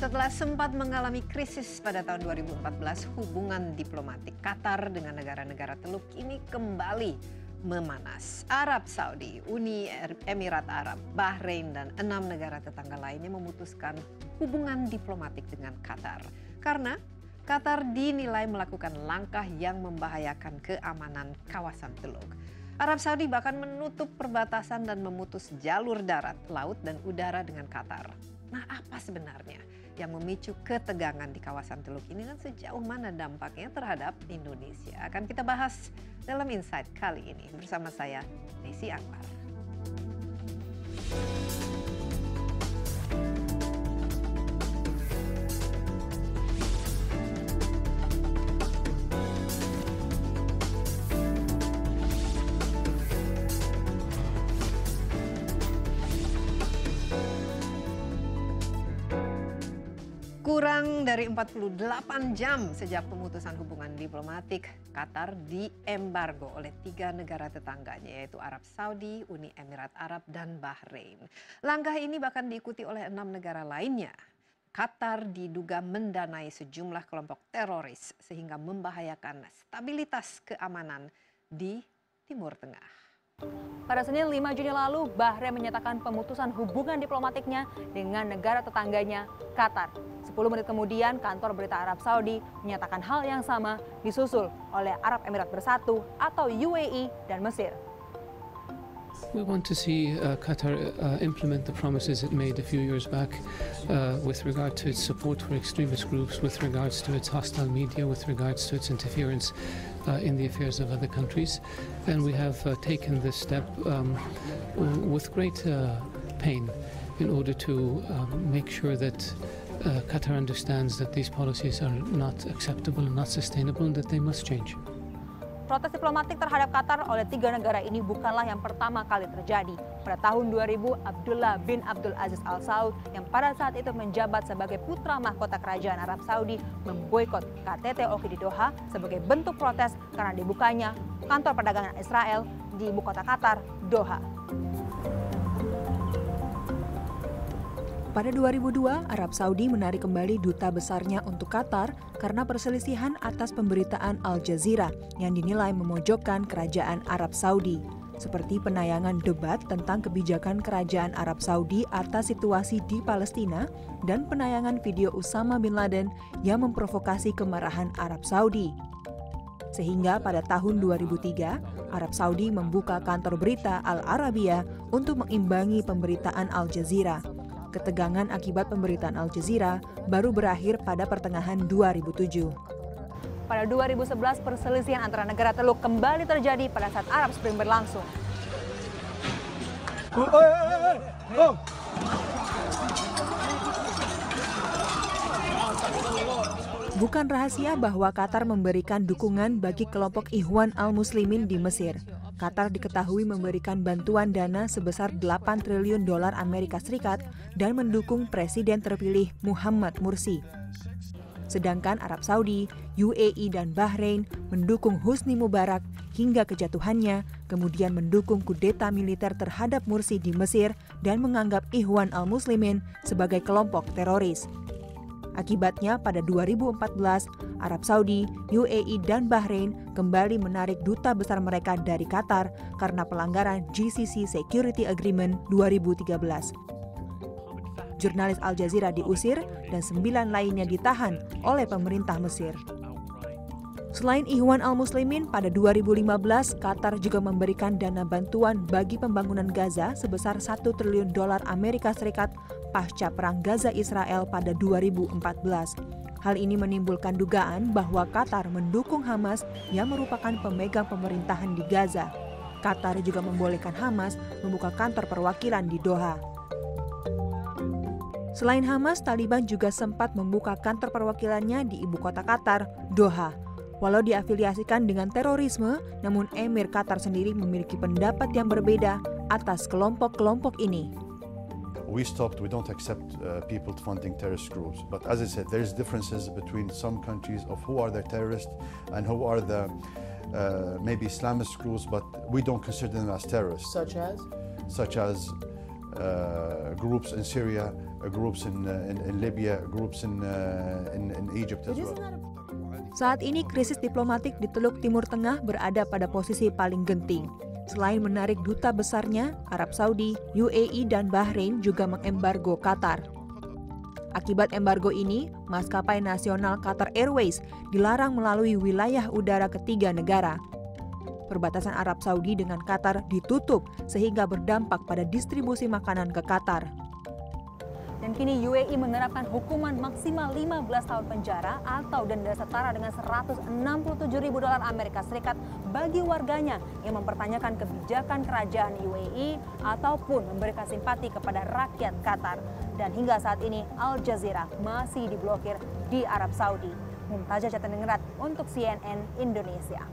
Setelah sempat mengalami krisis pada tahun 2014, hubungan diplomatik Qatar dengan negara-negara Teluk ini kembali memanas. Arab Saudi, Uni Emirat Arab, Bahrain, dan 6 negara tetangga lainnya memutuskan hubungan diplomatik dengan Qatar. Karena Qatar dinilai melakukan langkah yang membahayakan keamanan kawasan Teluk. Arab Saudi bahkan menutup perbatasan dan memutus jalur darat, laut, dan udara dengan Qatar. Nah, apa sebenarnya yang memicu ketegangan di kawasan Teluk ini dan sejauh mana dampaknya terhadap Indonesia? Akan kita bahas dalam Insight kali ini bersama saya, Desi Anwar. Kurang dari 48 jam sejak pemutusan hubungan diplomatik, Qatar diembargo oleh 3 negara tetangganya, yaitu Arab Saudi, Uni Emirat Arab, dan Bahrain. Langkah ini bahkan diikuti oleh 6 negara lainnya. Qatar diduga mendanai sejumlah kelompok teroris sehingga membahayakan stabilitas keamanan di Timur Tengah. Pada Senin 5 Juni lalu, Bahrain menyatakan pemutusan hubungan diplomatiknya dengan negara tetangganya, Qatar. 10 menit kemudian, kantor berita Arab Saudi menyatakan hal yang sama disusul oleh Arab Emirat Bersatu atau UAE dan Mesir. We want to see Qatar implement the promises it made a few years back with regard to its support for extremist groups, with regards to its hostile media, with regards to its interference in the affairs of other countries. And we have taken this step with great pain in order to make sure that Qatar understands that these policies are not acceptable and not sustainable and that they must change. Protes diplomatik terhadap Qatar oleh 3 negara ini bukanlah yang pertama kali terjadi. Pada tahun 2000, Abdullah bin Abdul Aziz Al Saud yang pada saat itu menjabat sebagai putra mahkota kerajaan Arab Saudi memboikot KTT Oki di Doha sebagai bentuk protes karena dibukanya kantor perdagangan Israel di ibu kota Qatar, Doha. Pada 2002, Arab Saudi menarik kembali duta besarnya untuk Qatar karena perselisihan atas pemberitaan Al Jazeera yang dinilai memojokkan kerajaan Arab Saudi, seperti penayangan debat tentang kebijakan kerajaan Arab Saudi atas situasi di Palestina dan penayangan video Usama bin Laden yang memprovokasi kemarahan Arab Saudi. Sehingga pada tahun 2003, Arab Saudi membuka kantor berita Al Arabiya untuk mengimbangi pemberitaan Al Jazeera. Ketegangan akibat pemberitaan Al Jazeera baru berakhir pada pertengahan 2007. Pada 2011, perselisihan antara negara Teluk kembali terjadi pada saat Arab Spring berlangsung. Bukan rahasia bahwa Qatar memberikan dukungan bagi kelompok Ikhwan Al-Muslimin di Mesir. Qatar diketahui memberikan bantuan dana sebesar 8 triliun dolar Amerika Serikat dan mendukung Presiden terpilih Muhammad Mursi. Sedangkan Arab Saudi, UAE, dan Bahrain mendukung Husni Mubarak hingga kejatuhannya, kemudian mendukung kudeta militer terhadap Mursi di Mesir dan menganggap Ikhwan Al-Muslimin sebagai kelompok teroris. Akibatnya pada 2014, Arab Saudi, UAE, dan Bahrain kembali menarik duta besar mereka dari Qatar karena pelanggaran GCC Security Agreement 2013. Jurnalis Al Jazeera diusir dan 9 lainnya ditahan oleh pemerintah Mesir. Selain Ikhwan Al-Muslimin, pada 2015 Qatar juga memberikan dana bantuan bagi pembangunan Gaza sebesar 1 triliun dolar Amerika Serikat pasca perang Gaza Israel pada 2014. Hal ini menimbulkan dugaan bahwa Qatar mendukung Hamas yang merupakan pemegang pemerintahan di Gaza. Qatar juga membolehkan Hamas membuka kantor perwakilan di Doha. Selain Hamas, Taliban juga sempat membuka kantor perwakilannya di ibu kota Qatar, Doha. Walau diafiliasikan dengan terorisme, namun Emir Qatar sendiri memiliki pendapat yang berbeda atas kelompok-kelompok ini. We don't accept people funding terrorist groups. But as I said, there's differences between some countries of who are the terrorists and who are the maybe Islamist groups, but we don't consider them as terrorists. Such as? Such as groups in Syria, groups in Libya, groups in Egypt as well. Saat ini krisis diplomatik di Teluk Timur Tengah berada pada posisi paling genting. Selain menarik duta besarnya, Arab Saudi, UAE, dan Bahrain juga mengembargo Qatar. Akibat embargo ini, maskapai nasional Qatar Airways dilarang melalui wilayah udara ketiga negara. Perbatasan Arab Saudi dengan Qatar ditutup sehingga berdampak pada distribusi makanan ke Qatar. Dan kini UAE menerapkan hukuman maksimal 15 tahun penjara atau denda setara dengan 167.000 dolar Amerika Serikat bagi warganya yang mempertanyakan kebijakan kerajaan UAE ataupun memberikan simpati kepada rakyat Qatar. Dan hingga saat ini Al Jazeera masih diblokir di Arab Saudi. Mumtazah Cataningrat untuk CNN Indonesia.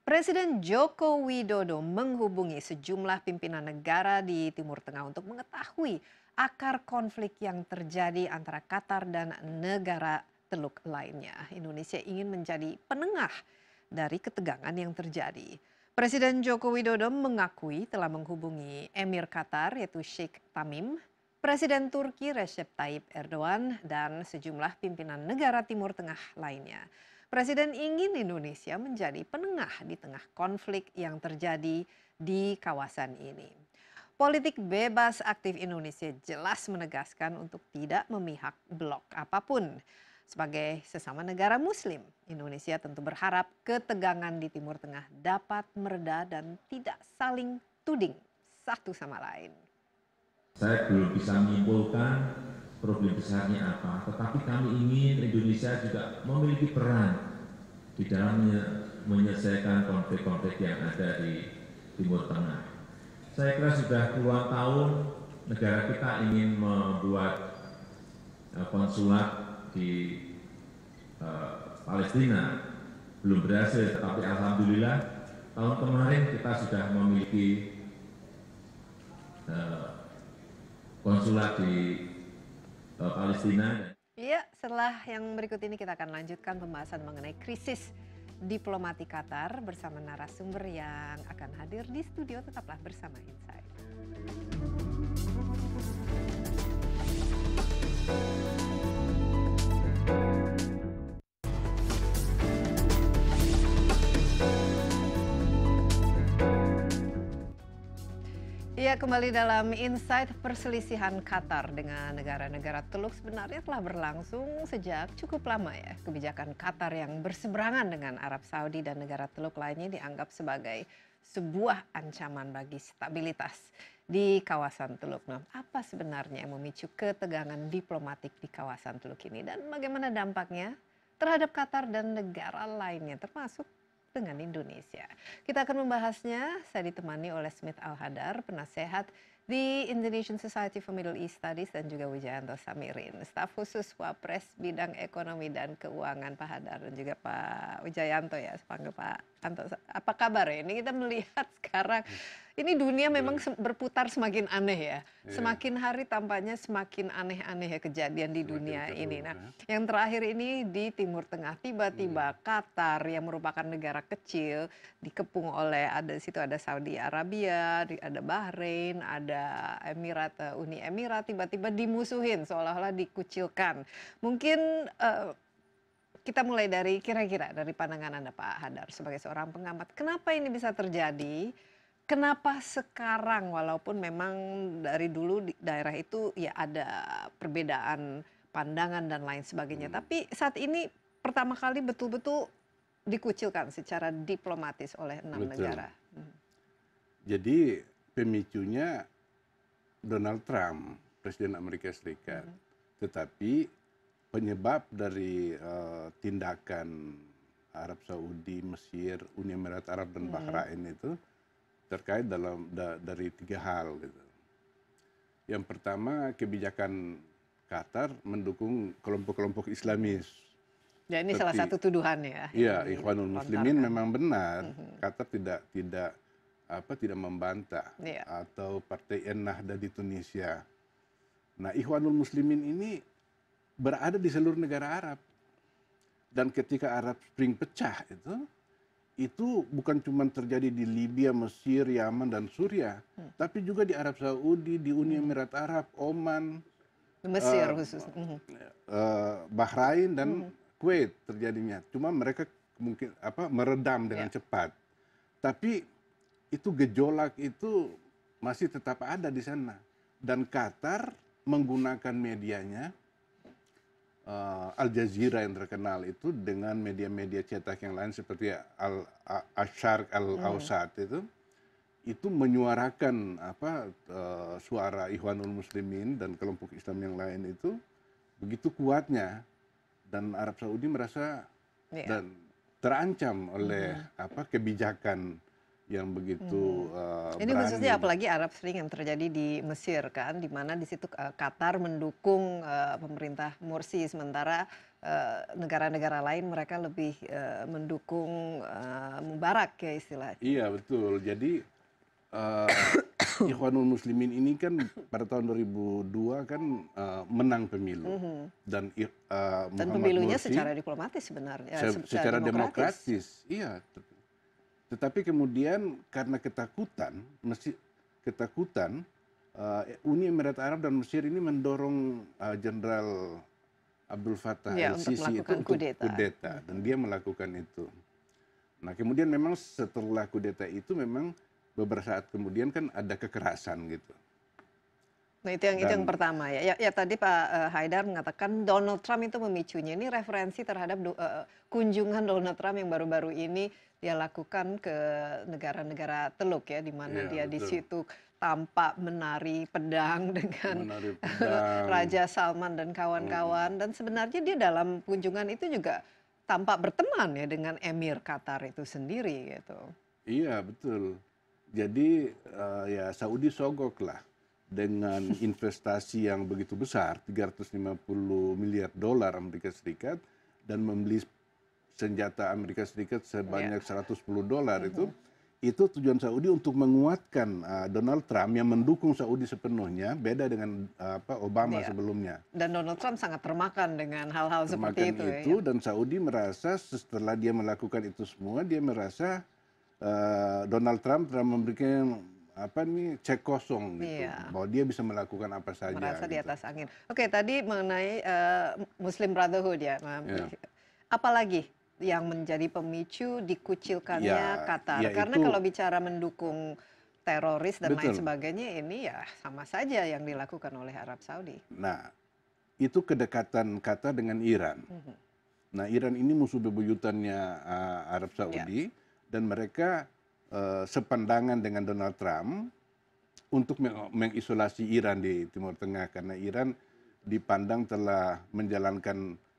Presiden Joko Widodo menghubungi sejumlah pimpinan negara di Timur Tengah untuk mengetahui akar konflik yang terjadi antara Qatar dan negara Teluk lainnya. Indonesia ingin menjadi penengah dari ketegangan yang terjadi. Presiden Joko Widodo mengakui telah menghubungi Emir Qatar yaitu Sheikh Tamim, Presiden Turki Recep Tayyip Erdogan, dan sejumlah pimpinan negara Timur Tengah lainnya. Presiden ingin Indonesia menjadi penengah di tengah konflik yang terjadi di kawasan ini. Politik bebas aktif Indonesia jelas menegaskan untuk tidak memihak blok apapun. Sebagai sesama negara Muslim, Indonesia tentu berharap ketegangan di Timur Tengah dapat mereda dan tidak saling tuding satu sama lain. Saya belum bisa menyimpulkan problem besarnya apa, tetapi kami ingin Indonesia juga memiliki peran di dalam menyelesaikan konflik-konflik yang ada di Timur Tengah. Saya kira sudah puluhan tahun negara kita ingin membuat konsulat di Palestina, belum berhasil, tetapi alhamdulillah tahun kemarin kita sudah memiliki konsulat di Palestina. Iya, setelah yang berikut ini kita akan lanjutkan pembahasan mengenai krisis diplomatik Qatar bersama narasumber yang akan hadir di studio. Tetaplah bersama Insight. Ya, kembali dalam Insight. Perselisihan Qatar dengan negara-negara Teluk sebenarnya telah berlangsung sejak cukup lama ya. Kebijakan Qatar yang berseberangan dengan Arab Saudi dan negara Teluk lainnya dianggap sebagai sebuah ancaman bagi stabilitas di kawasan Teluk. Nah, apa sebenarnya yang memicu ketegangan diplomatik di kawasan Teluk ini dan bagaimana dampaknya terhadap Qatar dan negara lainnya termasuk dengan Indonesia. Kita akan membahasnya. Saya ditemani oleh Smith Al-Hadar, penasehat di Indonesian Society for Middle East Studies, dan juga Wijayanto Samirin, staf khusus Wapres bidang ekonomi dan keuangan. Pak Hadar dan juga Pak Wijayanto ya, panggil Pak Anto. Apa kabar ya? Ini kita melihat sekarang ini dunia memang berputar semakin aneh ya. Semakin hari tampaknya semakin aneh-aneh ya kejadian di dunia ini. Nah, yang terakhir ini di Timur Tengah, tiba-tiba Qatar yang merupakan negara kecil dikepung oleh, ada situ ada Saudi Arabia, ada Bahrain, ada Uni Emirat, tiba-tiba dimusuhin seolah-olah dikucilkan. Mungkin kita mulai dari kira-kira dari pandangan Anda Pak Hadar sebagai seorang pengamat, kenapa ini bisa terjadi? Kenapa sekarang walaupun memang dari dulu di daerah itu ya ada perbedaan pandangan dan lain sebagainya, tapi saat ini pertama kali betul-betul dikucilkan secara diplomatis oleh 6 negara. Jadi pemicunya Donald Trump, Presiden Amerika Serikat. Tetapi penyebab dari tindakan Arab Saudi, Mesir, Uni Emirat Arab dan Bahrain itu terkait dari 3 hal gitu. Yang pertama, kebijakan Qatar mendukung kelompok-kelompok Islamis. Ya, ini salah satu tuduhan ya. Iya, Ikhwanul Muslimin memang benar. Qatar tidak membantah atau Partai Ennahda di Tunisia. Nah, Ikhwanul Muslimin ini berada di seluruh negara Arab. Dan ketika Arab Spring pecah itu, itu bukan cuma terjadi di Libya, Mesir, Yaman, dan Suriah, tapi juga di Arab Saudi, di Uni Emirat Arab, Oman, Mesir khusus. Bahrain dan Kuwait terjadinya. Cuma mereka mungkin meredam dengan cepat. Tapi itu gejolak itu masih tetap ada di sana. Dan Qatar menggunakan medianya, Al Jazeera yang terkenal itu dengan media-media cetak yang lain seperti Al-Sharq Al-Awsat itu menyuarakan suara Ikhwanul Muslimin dan kelompok Islam yang lain itu begitu kuatnya, dan Arab Saudi merasa dan terancam oleh kebijakan yang begitu ini berani. khususnya apalagi Arab Spring yang terjadi di Mesir kan, di mana di situ Qatar mendukung pemerintah Morsi, sementara negara-negara lain mereka lebih mendukung Mubarak ya istilahnya. Iya betul. Jadi Ikhwanul Muslimin ini kan pada tahun 2002 kan menang pemilu dan pemilunya Morsi, secara diplomatis sebenarnya, secara demokratis. Iya. Tetapi kemudian karena ketakutan Uni Emirat Arab dan Mesir ini mendorong Jenderal Abdul Fattah al-Sisi itu untuk kudeta, dan dia melakukan itu. Nah kemudian memang setelah kudeta itu memang beberapa saat kemudian kan ada kekerasan gitu. Nah itu yang pertama ya. Ya tadi Pak Haidar mengatakan Donald Trump itu memicunya. Ini referensi terhadap kunjungan Donald Trump yang baru-baru ini dia lakukan ke negara-negara Teluk ya, di mana dia di situ tampak menari pedang dengan Raja Salman dan kawan-kawan, dan sebenarnya dia dalam kunjungan itu juga tampak berteman ya dengan Emir Qatar itu sendiri gitu. Iya betul. Jadi ya Saudi sogok lah dengan investasi yang begitu besar, 350 miliar dolar Amerika Serikat, dan membeli senjata Amerika Serikat sebanyak 110 dolar itu tujuan Saudi untuk menguatkan Donald Trump yang mendukung Saudi sepenuhnya, beda dengan Obama sebelumnya. Dan Donald Trump sangat termakan dengan hal-hal seperti itu. Ya? Dan Saudi merasa setelah dia melakukan itu semua, dia merasa Donald Trump telah memberikan cek kosong gitu, bahwa dia bisa melakukan apa saja. Merasa di atas angin. Oke, tadi mengenai Muslim Brotherhood ya. Apalagi yang menjadi pemicu dikucilkannya Qatar? Karena kalau bicara mendukung teroris dan lain sebagainya, ini ya sama saja yang dilakukan oleh Arab Saudi. Nah, itu kedekatan Qatar dengan Iran. Nah, Iran ini musuh bebuyutannya Arab Saudi, dan mereka sepandangan dengan Donald Trump untuk mengisolasi Iran di Timur Tengah, karena Iran dipandang telah menjalankan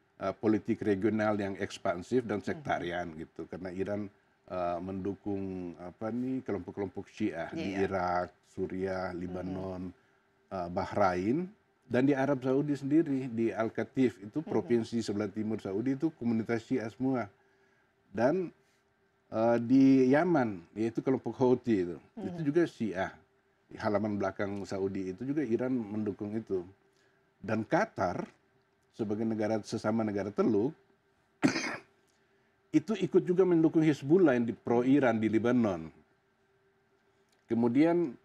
politik regional yang ekspansif dan sektarian gitu, karena Iran mendukung kelompok-kelompok Syiah di Irak, Suriah, Lebanon, Bahrain, dan di Arab Saudi sendiri di Al-Qatif itu provinsi sebelah timur Saudi itu komunitas Syiah semua, dan di Yaman yaitu kelompok Houthi itu juga Syiah, di halaman belakang Saudi itu juga Iran mendukung itu, dan Qatar sebagai sesama negara Teluk itu ikut juga mendukung Hizbullah yang pro Iran di Lebanon. Kemudian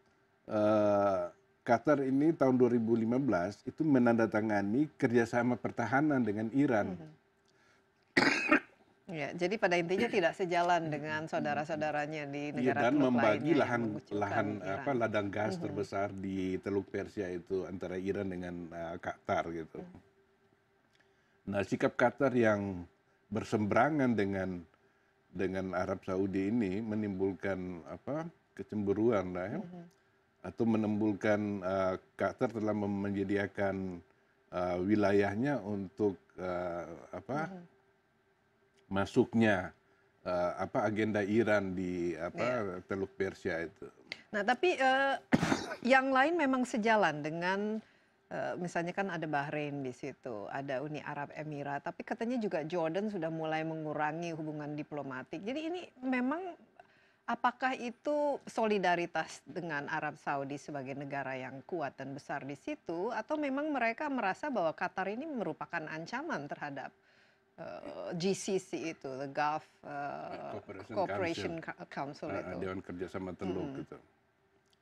Qatar ini tahun 2015 itu menandatangani kerjasama pertahanan dengan Iran. Ya, jadi pada intinya tidak sejalan dengan saudara-saudaranya di negara dan Teluk membagi lainnya ladang gas terbesar di Teluk Persia itu antara Iran dengan Qatar gitu. Nah, sikap Qatar yang berseberangan dengan Arab Saudi ini menimbulkan kecemburuan lah ya, atau menimbulkan Qatar telah menyediakan wilayahnya untuk masuknya agenda Iran di Teluk Persia itu. Nah, tapi yang lain memang sejalan dengan misalnya kan ada Bahrain di situ, ada Uni Arab Emirat, tapi katanya juga Jordan sudah mulai mengurangi hubungan diplomatik. Jadi ini memang apakah itu solidaritas dengan Arab Saudi sebagai negara yang kuat dan besar di situ, atau memang mereka merasa bahwa Qatar ini merupakan ancaman terhadap GCC itu, the Gulf Cooperation Council itu. Dewan Kerjasama Teluk gitu.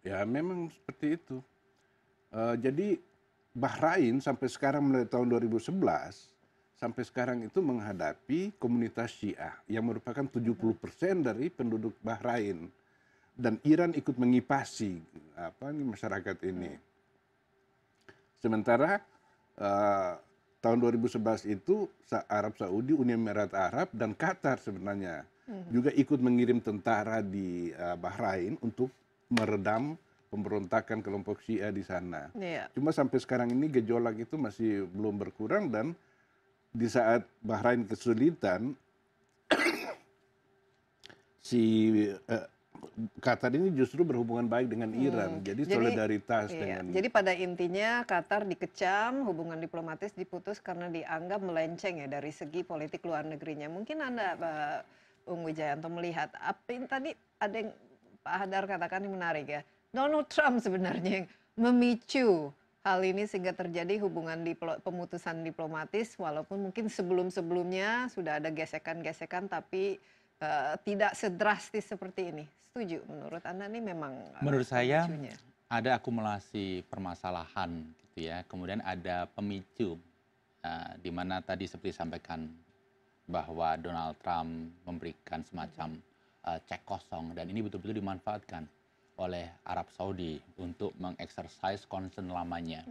Ya memang seperti itu. Jadi Bahrain sampai sekarang mulai tahun 2011 sampai sekarang itu menghadapi komunitas Syiah yang merupakan 70% dari penduduk Bahrain, dan Iran ikut mengipasi masyarakat ini. Sementara tahun 2011 itu Arab Saudi, Uni Emirat Arab, dan Qatar sebenarnya juga ikut mengirim tentara di Bahrain untuk meredam pemberontakan kelompok Syiah di sana. Cuma sampai sekarang ini gejolak itu masih belum berkurang, dan di saat Bahrain kesulitan, Qatar ini justru berhubungan baik dengan Iran, jadi solidaritas dengan. Jadi pada intinya Qatar dikecam, hubungan diplomatis diputus karena dianggap melenceng ya dari segi politik luar negerinya. Mungkin Anda, Pak Bung Wijayanto, melihat apa yang tadi ada yang Pak Hadar katakan yang menarik ya. Donald Trump sebenarnya yang memicu hal ini sehingga terjadi hubungan pemutusan diplomatis, walaupun mungkin sebelum-sebelumnya sudah ada gesekan-gesekan, tapi tidak sedrastis seperti ini. Setuju menurut Anda ini memang menurut saya pemicunya? Ada akumulasi permasalahan gitu ya. Kemudian ada pemicu di mana tadi seperti disampaikan bahwa Donald Trump memberikan semacam cek kosong, dan ini betul-betul dimanfaatkan oleh Arab Saudi untuk mengeksersis concern lamanya.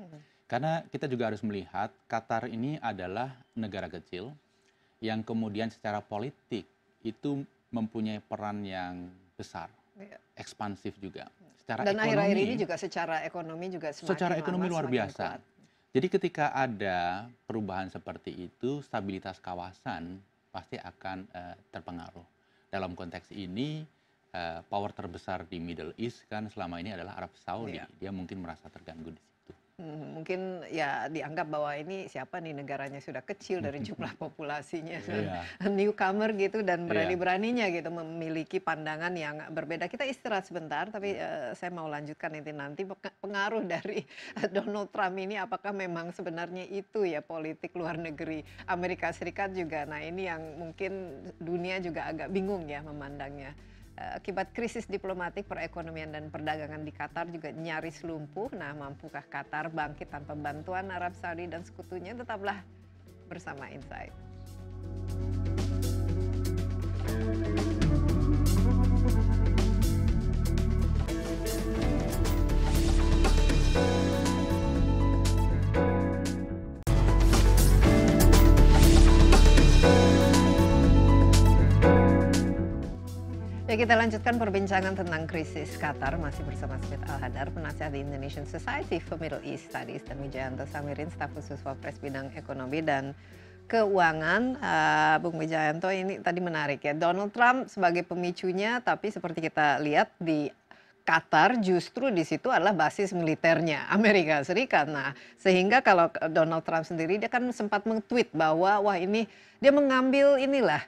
Karena kita juga harus melihat Qatar ini adalah negara kecil yang kemudian secara politik itu mempunyai peran yang besar, ekspansif juga. Secara dan ekonomi, akhir-akhir ini juga secara ekonomi juga semakin secara ekonomi luar biasa. Kuat. Jadi ketika ada perubahan seperti itu, stabilitas kawasan pasti akan terpengaruh. Dalam konteks ini, power terbesar di Middle East kan selama ini adalah Arab Saudi. Dia mungkin merasa terganggu di situ. Mungkin ya dianggap bahwa ini siapa nih, negaranya sudah kecil dari jumlah populasinya, newcomer gitu, dan berani-beraninya gitu memiliki pandangan yang berbeda. Kita istirahat sebentar, tapi saya mau lanjutkan nanti pengaruh dari Donald Trump ini, apakah memang sebenarnya itu ya politik luar negeri Amerika Serikat juga. Nah ini yang mungkin dunia juga agak bingung ya memandangnya. Akibat krisis diplomatik, perekonomian dan perdagangan di Qatar juga nyaris lumpuh. Nah, mampukah Qatar bangkit tanpa bantuan Arab Saudi dan sekutunya? Tetaplah bersama Insight. Ya, kita lanjutkan perbincangan tentang krisis Qatar masih bersama Smith Al-Hadar, penasihat di Indonesian Society for Middle East Studies, dan Wijayanto Samirin, staf khusus Wapres bidang ekonomi dan keuangan. Bung Wijayanto, ini tadi menarik ya, Donald Trump sebagai pemicunya, tapi seperti kita lihat di Qatar justru di situ adalah basis militernya Amerika Serikat. Nah, sehingga kalau Donald Trump sendiri, dia kan sempat meng-tweet bahwa wah ini dia mengambil inilah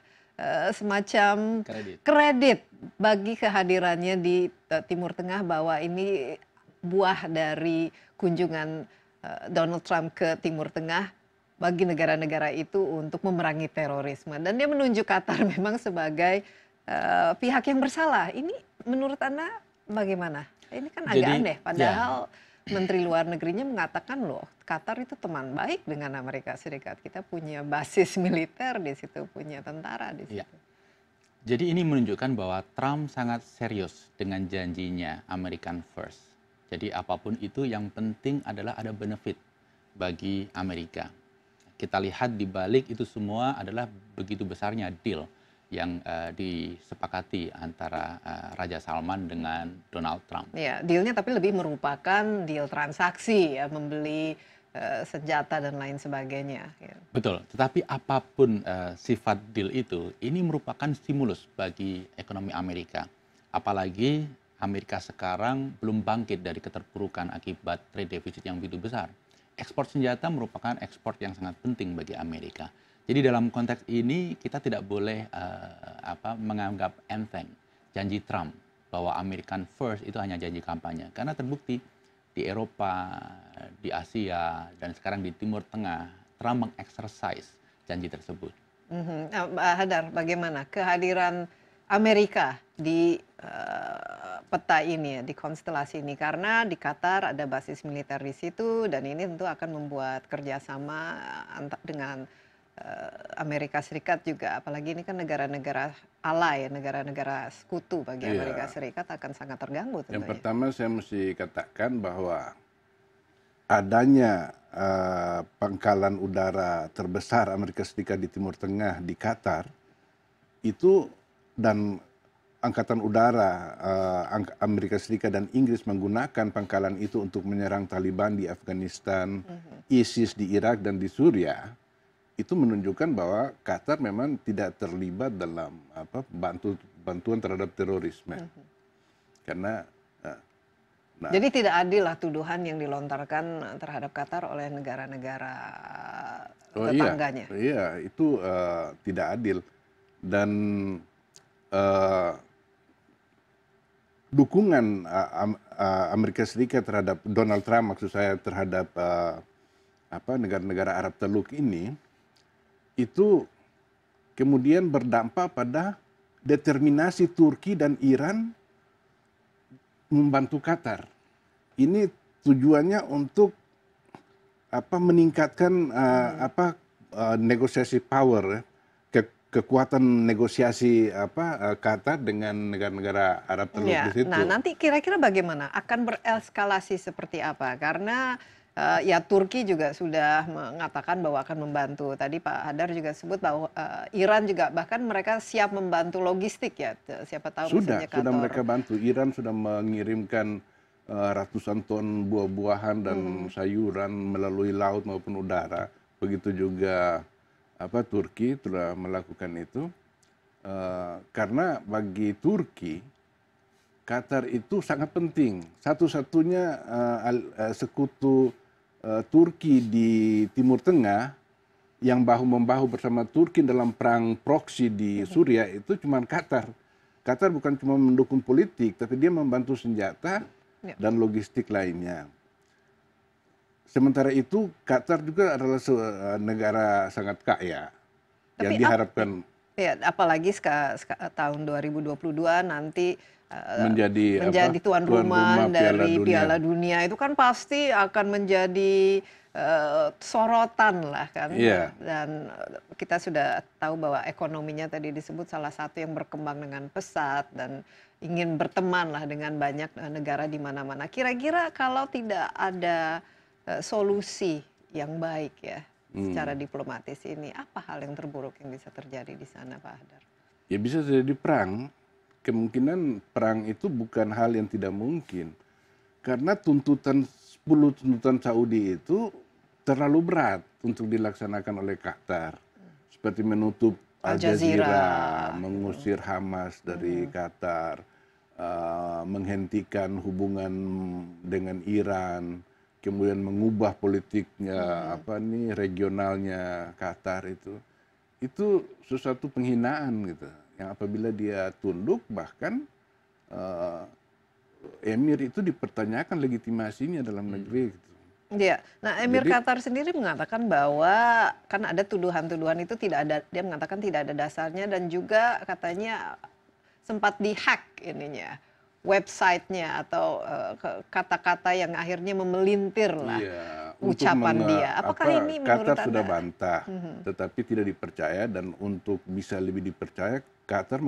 semacam kredit bagi kehadirannya di Timur Tengah, bahwa ini buah dari kunjungan Donald Trump ke Timur Tengah bagi negara-negara itu untuk memerangi terorisme, dan dia menunjuk Qatar memang sebagai pihak yang bersalah. Ini menurut Anda bagaimana? Ini kan agak aneh, padahal Menteri Luar Negerinya mengatakan loh, Qatar itu teman baik dengan Amerika Serikat. Kita punya basis militer di situ, punya tentara di situ. Ya. Jadi ini menunjukkan bahwa Trump sangat serius dengan janjinya American First. Jadi apapun itu yang penting adalah ada benefit bagi Amerika. Kita lihat di balik itu semua adalah begitu besarnya deal yang disepakati antara Raja Salman dengan Donald Trump. Ya, dealnya tapi lebih merupakan deal transaksi ya, membeli senjata dan lain sebagainya. Ya. Betul, tetapi apapun sifat deal itu, ini merupakan stimulus bagi ekonomi Amerika. Apalagi Amerika sekarang belum bangkit dari keterpurukan akibat trade deficit yang begitu besar. Ekspor senjata merupakan ekspor yang sangat penting bagi Amerika. Jadi dalam konteks ini kita tidak boleh menganggap enteng janji Trump bahwa American First itu hanya janji kampanye, karena terbukti di Eropa, di Asia, dan sekarang di Timur Tengah, Trump mengeksersis janji tersebut. Mbak Hadar, bagaimana kehadiran Amerika di peta ini ya, di konstelasi ini? Karena di Qatar ada basis militer di situ dan ini tentu akan membuat kerjasama dengan Amerika Serikat juga, apalagi ini kan negara-negara ally, negara-negara sekutu bagi Amerika Serikat akan sangat terganggu tentunya. Yang pertama saya mesti katakan bahwa adanya pangkalan udara terbesar Amerika Serikat di Timur Tengah di Qatar itu, dan angkatan udara Amerika Serikat dan Inggris menggunakan pangkalan itu untuk menyerang Taliban di Afghanistan, ISIS di Irak dan di Suriah, itu menunjukkan bahwa Qatar memang tidak terlibat dalam bantuan terhadap terorisme. Karena jadi tidak adil lah tuduhan yang dilontarkan terhadap Qatar oleh negara-negara tetangganya. Iya, itu tidak adil. Dan dukungan Amerika Serikat terhadap Donald Trump, maksud saya terhadap negara-negara Arab Teluk ini, itu kemudian berdampak pada determinasi Turki dan Iran membantu Qatar. Ini tujuannya untuk meningkatkan negosiasi power, kekuatan negosiasi Qatar dengan negara-negara Arab Teluk di situ. Nah, nanti kira-kira bagaimana? Akan bereskalasi seperti apa? Karena Turki juga sudah mengatakan bahwa akan membantu. Tadi Pak Hadar juga sebut bahwa Iran juga bahkan mereka siap membantu logistik ya. Siapa tahu sudah Qatar. Mereka bantu. Iran sudah mengirimkan ratusan ton buah-buahan dan sayuran melalui laut maupun udara. Begitu juga Turki telah melakukan itu. Karena bagi Turki, Qatar itu sangat penting. Satu-satunya sekutu Turki di Timur Tengah yang bahu-membahu bersama Turki dalam perang proksi di Suriah itu cuma Qatar. Qatar bukan cuma mendukung politik, tapi dia membantu senjata dan logistik lainnya. Sementara itu Qatar juga adalah negara sangat kaya. Tapi yang diharapkan apalagi tahun 2022 nanti menjadi tuan rumah dari Piala Dunia itu kan pasti akan menjadi sorotan lah kan. Dan kita sudah tahu bahwa ekonominya tadi disebut salah satu yang berkembang dengan pesat dan ingin berteman lah dengan banyak negara di mana-mana. Kira-kira kalau tidak ada solusi yang baik ya secara diplomatis ini, apa hal yang terburuk yang bisa terjadi di sana, Pak Hadar? Ya bisa terjadi perang. Kemungkinan perang itu bukan hal yang tidak mungkin. Karena 10 tuntutan Saudi itu terlalu berat untuk dilaksanakan oleh Qatar. Seperti menutup Al Jazeera, mengusir Hamas dari Qatar, menghentikan hubungan dengan Iran, kemudian mengubah politiknya regionalnya Qatar itu sesuatu penghinaan gitu. Yang apabila dia tunduk, bahkan emir itu dipertanyakan legitimasinya dalam negeri gitu. Iya. Nah, Emir Qatar sendiri mengatakan bahwa kan ada tuduhan-tuduhan itu tidak ada, dia mengatakan tidak ada dasarnya dan juga katanya sempat dihack ininya, websitenya atau kata-kata yang akhirnya memelintir lah ucapan dia. Apakah ini menurut Qatar Anda? sudah bantah, tetapi tidak dipercaya, dan untuk bisa lebih dipercaya Qatar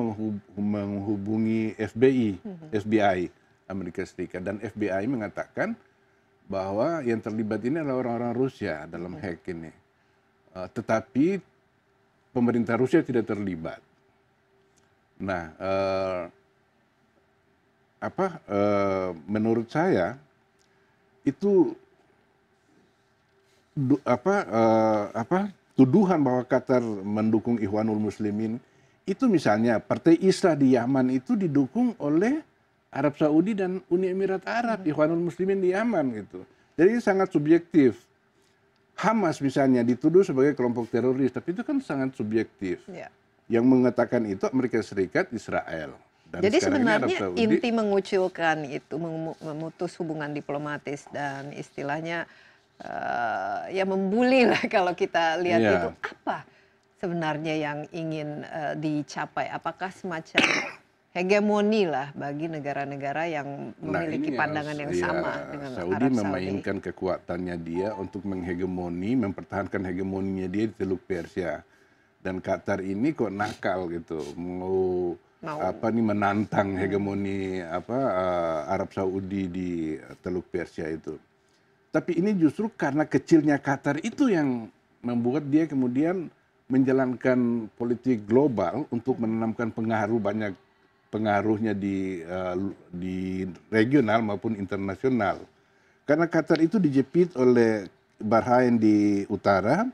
menghubungi FBI Amerika Serikat, dan FBI mengatakan bahwa yang terlibat ini adalah orang-orang Rusia dalam hack ini. Tetapi pemerintah Rusia tidak terlibat. Nah, menurut saya itu tuduhan bahwa Qatar mendukung Ikhwanul Muslimin itu, misalnya Partai Islah di Yaman itu didukung oleh Arab Saudi dan Uni Emirat Arab, Ikhwanul Muslimin di Yaman gitu. Jadi sangat subjektif. Hamas misalnya dituduh sebagai kelompok teroris, tapi itu kan sangat subjektif. Yang mengatakan itu Amerika Serikat, Israel. Dan jadi sebenarnya inti mengucilkan itu, memutus hubungan diplomatis dan istilahnya ya membuli lah kalau kita lihat itu apa sebenarnya yang ingin dicapai? Apakah semacam hegemoni lah bagi negara-negara yang memiliki pandangan yang sama dengan Saudi Arab Saudi? memainkan kekuatannya dia untuk menghegemoni, mempertahankan hegemoninya dia di Teluk Persia. Dan Qatar ini kok nakal gitu, mau menantang hegemoni Arab Saudi di Teluk Persia itu. Tapi ini justru karena kecilnya Qatar itu yang membuat dia kemudian menjalankan politik global untuk menanamkan banyak pengaruhnya di regional maupun internasional. Karena Qatar itu dijepit oleh Bahrain di utara,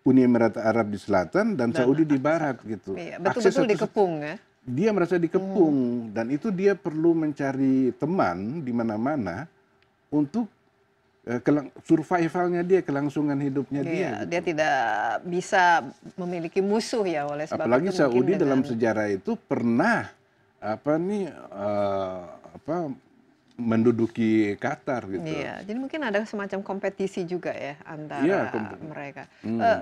Uni Emirat Arab di selatan, dan Saudi di barat gitu. Iya, betul-betul dikepung ya. Dia merasa dikepung dan itu dia perlu mencari teman di mana-mana untuk survivalnya dia, kelangsungan hidupnya dia. Gitu. Dia tidak bisa memiliki musuh ya oleh sebab apalagi itu Saudi dalam sejarah itu pernah menduduki Qatar gitu. Iya, jadi mungkin ada semacam kompetisi juga ya antara mereka.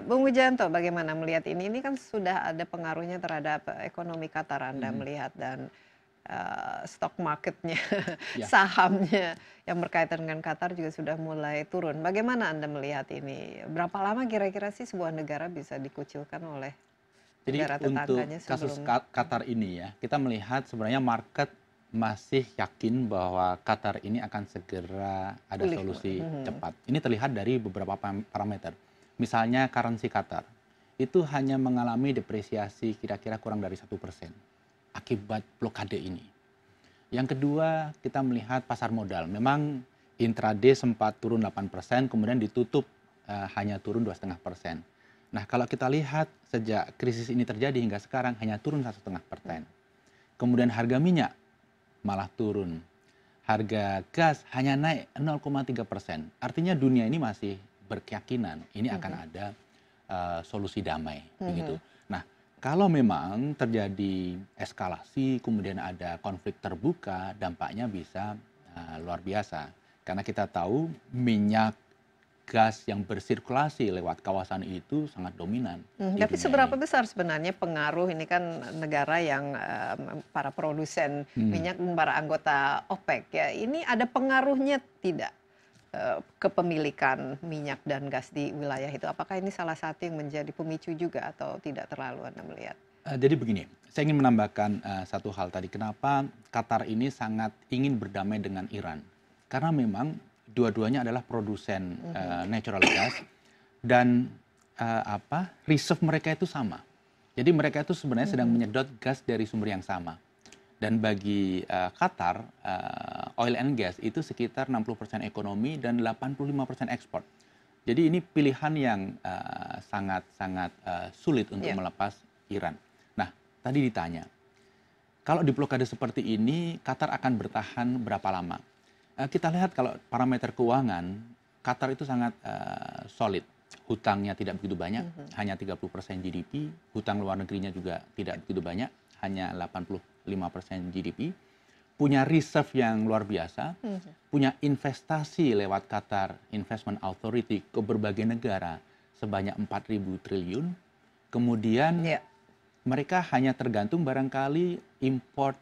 Bung Wijayanto, bagaimana melihat ini? Ini kan sudah ada pengaruhnya terhadap ekonomi Qatar, Anda melihat, dan stock marketnya, sahamnya yang berkaitan dengan Qatar juga sudah mulai turun. Bagaimana Anda melihat ini? Berapa lama kira-kira sih sebuah negara bisa dikucilkan oleh negara tetangganya? Jadi untuk kasus Qatar ini ya, kita melihat sebenarnya market masih yakin bahwa Qatar ini akan segera ada solusi cepat. Ini terlihat dari beberapa parameter. Misalnya currency Qatar itu hanya mengalami depresiasi kira-kira kurang dari 1% akibat blokade ini. Yang kedua, kita melihat pasar modal. Memang intraday sempat turun 8%, kemudian ditutup hanya turun 2,5%. Nah, kalau kita lihat sejak krisis ini terjadi hingga sekarang hanya turun 1,5%. Kemudian harga minyak malah turun. Harga gas hanya naik 0,3%. Artinya dunia ini masih berkeyakinan ini akan ada solusi damai. Begitu. Nah, kalau memang terjadi eskalasi, kemudian ada konflik terbuka, dampaknya bisa luar biasa. Karena kita tahu minyak, gas yang bersirkulasi lewat kawasan itu sangat dominan. Tapi seberapa besar sebenarnya pengaruh, ini kan negara yang para produsen minyak dan para anggota OPEC ya, ini ada pengaruhnya tidak kepemilikan minyak dan gas di wilayah itu? Apakah ini salah satu yang menjadi pemicu juga atau tidak terlalu Anda melihat? Jadi begini, saya ingin menambahkan satu hal tadi. Kenapa Qatar ini sangat ingin berdamai dengan Iran? Karena memang dua-duanya adalah produsen natural gas dan reserve mereka itu sama. Jadi mereka itu sebenarnya sedang menyedot gas dari sumber yang sama. Dan bagi Qatar, oil and gas itu sekitar 60% ekonomi dan 85% ekspor. Jadi ini pilihan yang sangat-sangat sulit untuk melepas Iran. Nah, tadi ditanya, kalau di blokade seperti ini, Qatar akan bertahan berapa lama? Kita lihat kalau parameter keuangan, Qatar itu sangat solid. Hutangnya tidak begitu banyak, hanya 30% GDP. Hutang luar negerinya juga tidak begitu banyak, hanya 85% GDP. Punya reserve yang luar biasa, punya investasi lewat Qatar Investment Authority ke berbagai negara sebanyak 4.000 triliun. Kemudian mereka hanya tergantung barangkali import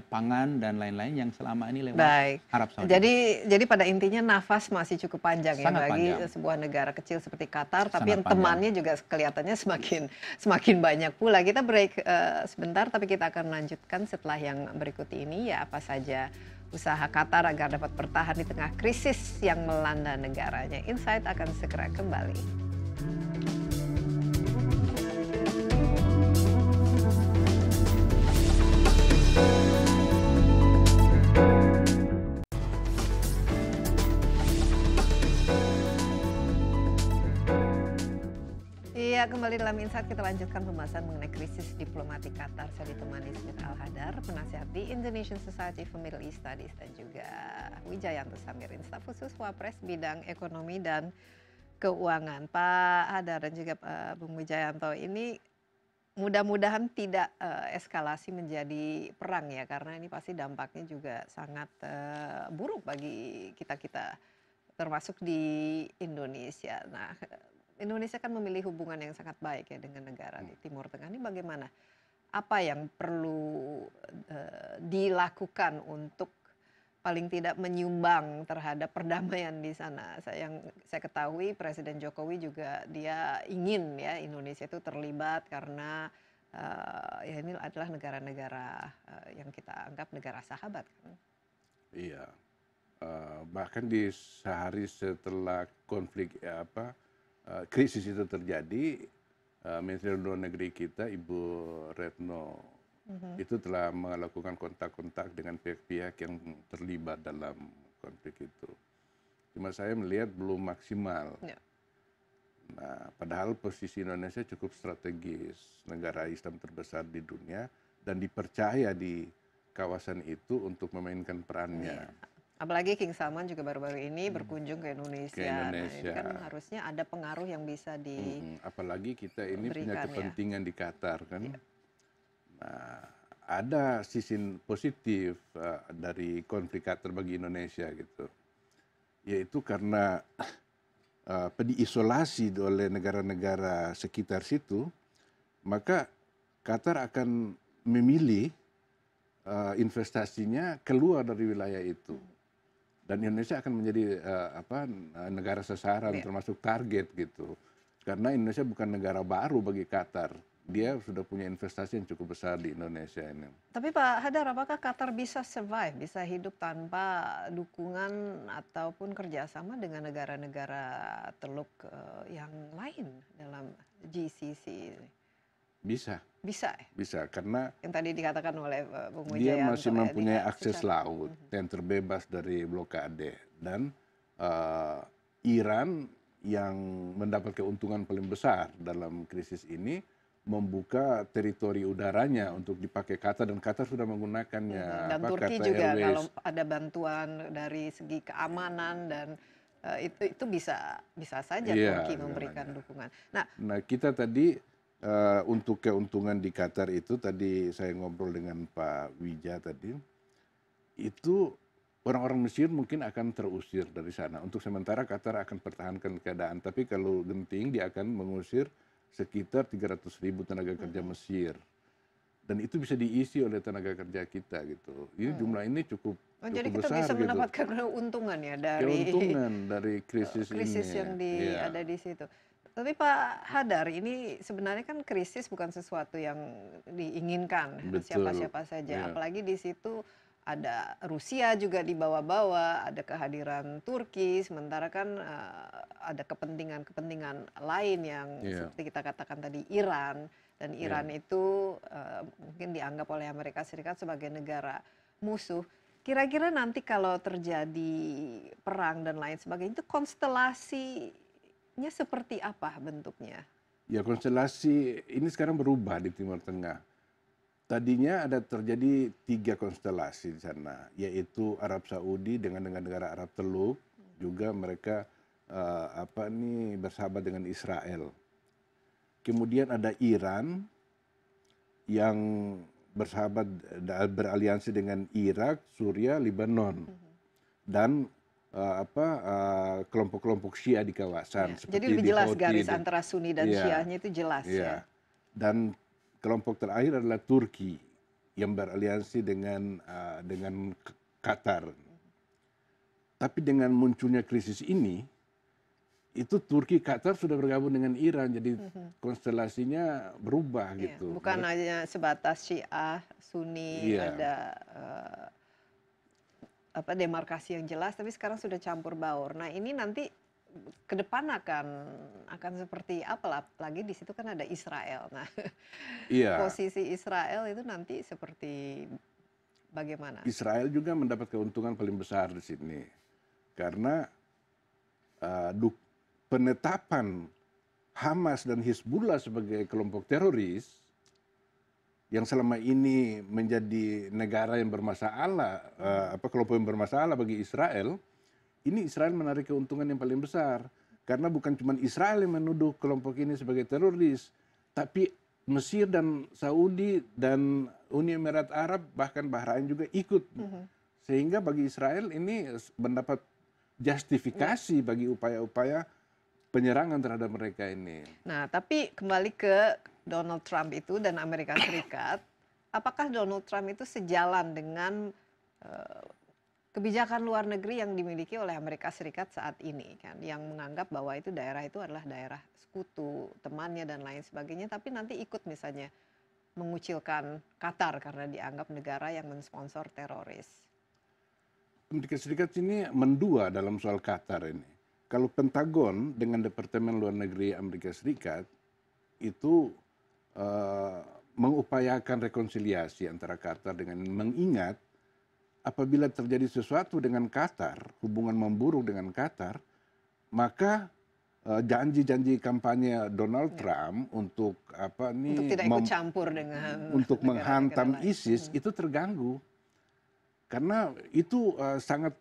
pangan dan lain-lain yang selama ini lewat Arab Saudi. Jadi pada intinya nafas masih cukup panjang sangat ya bagi sebuah negara kecil seperti Qatar, tapi yang temannya juga kelihatannya semakin banyak pula. Kita break sebentar, tapi kita akan melanjutkan setelah yang berikut ini, ya apa saja usaha Qatar agar dapat bertahan di tengah krisis yang melanda negaranya. Insight akan segera kembali. Ya, kembali dalam Insight kita lanjutkan pembahasan mengenai krisis diplomatik Qatar. Saya ditemani Smith Al-Hadar, penasihat di Indonesian Society for Middle East Studies, dan juga Wijayanto Samirin, staf khusus Wapres bidang ekonomi dan keuangan. Pak Hadar dan juga Bung Wijayanto, ini mudah-mudahan tidak eskalasi menjadi perang ya, karena ini pasti dampaknya juga sangat buruk bagi kita-kita, termasuk di Indonesia. Nah, Indonesia kan memilih hubungan yang sangat baik ya dengan negara di Timur Tengah ini. Bagaimana? Apa yang perlu dilakukan untuk paling tidak menyumbang terhadap perdamaian di sana? Yang saya ketahui Presiden Jokowi juga dia ingin ya Indonesia itu terlibat karena ya ini adalah negara-negara yang kita anggap negara sahabat kan. Iya. Bahkan di sehari setelah konflik krisis itu terjadi, Menteri Luar Negeri kita Ibu Retno itu telah melakukan kontak-kontak dengan pihak-pihak yang terlibat dalam konflik itu. Cuma saya melihat belum maksimal. Ya. Nah, padahal posisi Indonesia cukup strategis, negara Islam terbesar di dunia dan dipercaya di kawasan itu untuk memainkan perannya. Ya. Apalagi King Salman juga baru-baru ini berkunjung ke Indonesia. Nah, ini kan harusnya ada pengaruh yang bisa apalagi kita ini punya ya. kepentingan di Qatar kan. Ya. Nah, ada sisi positif dari konflik Qatar bagi Indonesia gitu, yaitu karena diisolasi oleh negara-negara sekitar situ, maka Qatar akan memilih investasinya keluar dari wilayah itu, dan Indonesia akan menjadi negara sasaran termasuk target gitu, karena Indonesia bukan negara baru bagi Qatar. Dia sudah punya investasi yang cukup besar di Indonesia ini. Tapi Pak Hadar, apakah Qatar bisa survive, bisa hidup tanpa dukungan ataupun kerjasama dengan negara-negara Teluk yang lain dalam GCC ini? Bisa. Bisa ya? Bisa, karena yang tadi dikatakan oleh Bung Wijayanto, dia masih mempunyai akses laut yang terbebas dari blokade. Dan Iran yang mendapat keuntungan paling besar dalam krisis ini membuka teritori udaranya untuk dipakai Qatar, dan Qatar sudah menggunakannya. Dan Turki juga Airways. Kalau ada bantuan dari segi keamanan dan itu bisa saja Turki memberikan dukungan. Nah kita tadi untuk keuntungan di Qatar itu tadi saya ngobrol dengan Pak Wija tadi, itu orang-orang Mesir mungkin akan terusir dari sana. Untuk sementara Qatar akan pertahankan keadaan, tapi kalau genting dia akan mengusir sekitar 300.000 tenaga kerja Mesir, dan itu bisa diisi oleh tenaga kerja kita gitu. Ini jumlah ini cukup jadi kita besar, bisa gitu. Mendapatkan keuntungan ya dari krisis ini, yang ada di situ. Tapi Pak Hadar, ini sebenarnya kan krisis bukan sesuatu yang diinginkan siapa-siapa saja, apalagi di situ ada Rusia juga dibawa-bawa, ada kehadiran Turki, sementara kan ada kepentingan-kepentingan lain yang seperti kita katakan tadi Iran, dan Iran itu mungkin dianggap oleh Amerika Serikat sebagai negara musuh. Kira-kira nanti kalau terjadi perang dan lain sebagainya, itu konstelasinya seperti apa bentuknya? Ya, konstelasi ini sekarang berubah di Timur Tengah. Tadinya ada terjadi 3 konstelasi di sana, yaitu Arab Saudi dengan negara Arab Teluk, juga mereka bersahabat dengan Israel. Kemudian ada Iran yang beraliansi dengan Irak, Suriah, Lebanon, dan kelompok-kelompok Syiah di kawasan. Jadi lebih jelas garis antara Sunni dan Syiahnya itu jelas ya. Dan kelompok terakhir adalah Turki yang beraliansi dengan Qatar. Tapi dengan munculnya krisis ini, itu Turki, Qatar sudah bergabung dengan Iran, jadi konstelasinya berubah gitu. Bukan hanya sebatas Syiah, Sunni, ada demarkasi yang jelas, tapi sekarang sudah campur baur. Nah ini nanti ke depan akan seperti apa, lagi di situ kan ada Israel. Nah, posisi Israel itu nanti seperti bagaimana? Israel juga mendapat keuntungan paling besar di sini, karena penetapan Hamas dan Hizbullah sebagai kelompok teroris yang selama ini menjadi negara yang bermasalah, kelompok yang bermasalah bagi Israel. Ini Israel menarik keuntungan yang paling besar, karena bukan cuma Israel yang menuduh kelompok ini sebagai teroris, tapi Mesir dan Saudi dan Uni Emirat Arab bahkan Bahrain juga ikut, sehingga bagi Israel ini mendapat justifikasi bagi upaya-upaya penyerangan terhadap mereka ini. Nah, tapi kembali ke Donald Trump itu dan Amerika Serikat, apakah Donald Trump itu sejalan dengan kebijakan luar negeri yang dimiliki oleh Amerika Serikat saat ini kan, yang menganggap bahwa itu adalah daerah sekutu, temannya dan lain sebagainya, tapi nanti ikut misalnya mengucilkan Qatar karena dianggap negara yang mensponsor teroris. Amerika Serikat ini mendua dalam soal Qatar ini. Kalau Pentagon dengan Departemen Luar Negeri Amerika Serikat itu mengupayakan rekonsiliasi antara Qatar dengan mengingat apabila terjadi sesuatu dengan Qatar, hubungan memburuk dengan Qatar, maka janji-janji kampanye Donald Trump untuk tidak ikut campur dengan untuk menghantam ISIS itu terganggu. Karena itu sangat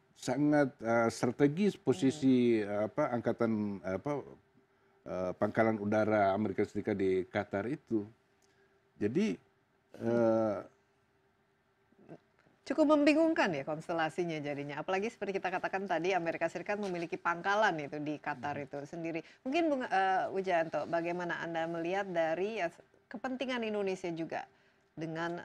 strategis posisi angkatan pangkalan udara Amerika Serikat di Qatar itu. Jadi cukup membingungkan ya konstelasinya jadinya. Apalagi seperti kita katakan tadi, Amerika Serikat memiliki pangkalan itu di Qatar itu sendiri. Mungkin Bung Wijayanto, bagaimana Anda melihat dari kepentingan Indonesia juga dengan